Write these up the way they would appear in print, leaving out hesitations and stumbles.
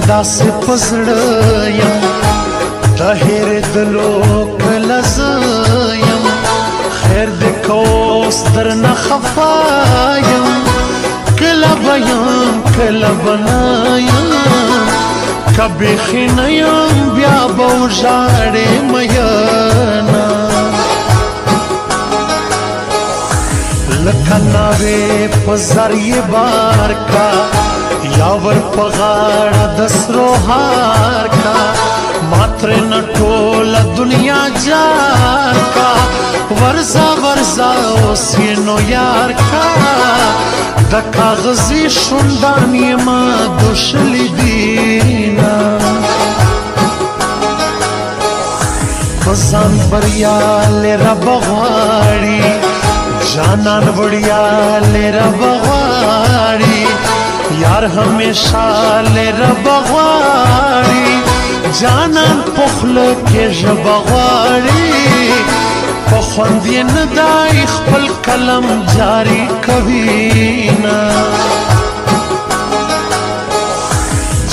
داسې په زړه یم د هېرېدلو کله زه یم خیر دې که اوس درنه خفا یم کله به یم کله به نه یم که بیخي نه یم بیا به وژاړې میینه لکه ناوې په زر یې بار کا یا ور په غاړه د سرو هار کا ما ترېنه ټوله دنیا جار کا ورځه ورځه اوس یې نو یار کا د کاغذي شونډان یې ما دوشلي دینه په ځان بریالی ربه غواړي جانان وړیا لے رب غواړي یار همیشه لے رب غواړي جانان پخله کې ژبه غواړي په خوند یې نه دی خپل قلم جاری کوي نه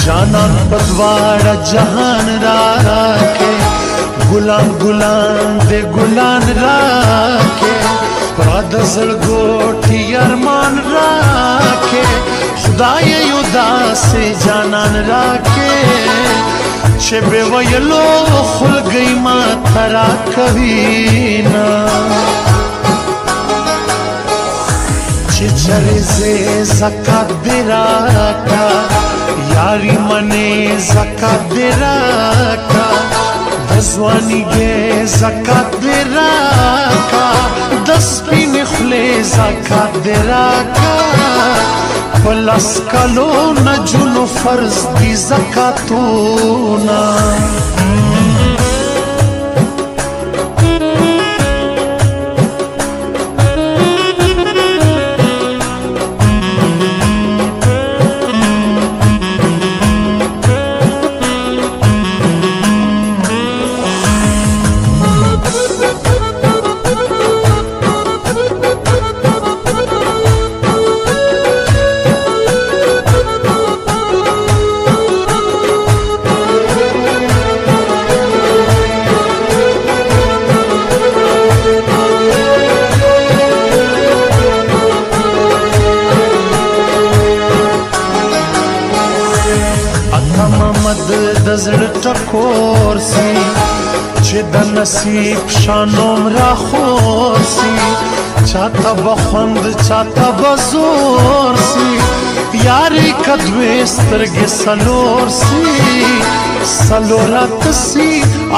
جانان په دواړه جهان راکې ګلان ګلان دې ګلان راکې را د زړګوټي ارمان راکې خدای یو داسې جانان راکې چې بې ویلو خلګۍ ماته راکوي نه چې چرې ځې زکات دې راکړه یاري منې زکات دې راکړه د ځوانیږې زکات دې راکړه د سپینې خولې زکات دې راکړه په لس کلو نجونو فرض دي زکاتونه د زړه ټکور سي چې د نصیب شانوم راخور سي چاته به خوند چاته به زور سي یاري که دوې سترګې څلور سي څلور اته سي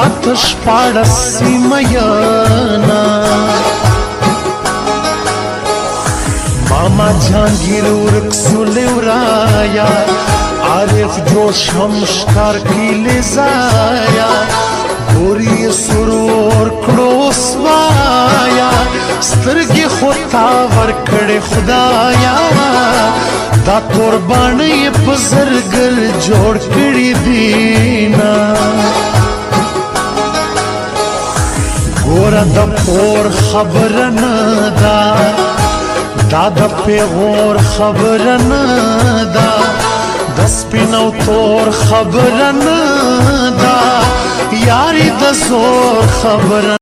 اته شپاړس سي میینه ماما جهانګیر ورک سولې ورایا عارف جوش هم ښکار کی لیزایا ګوري سرور کړو سوایا سترګې خو تا ورکړې خدایا دا قربانۍ په زرګر جوړ کړي دینه ګوره د پور خبره نه ده دا د پیغور خبره نه ده د سپین او تور خبره نه ده یاري د زور خبره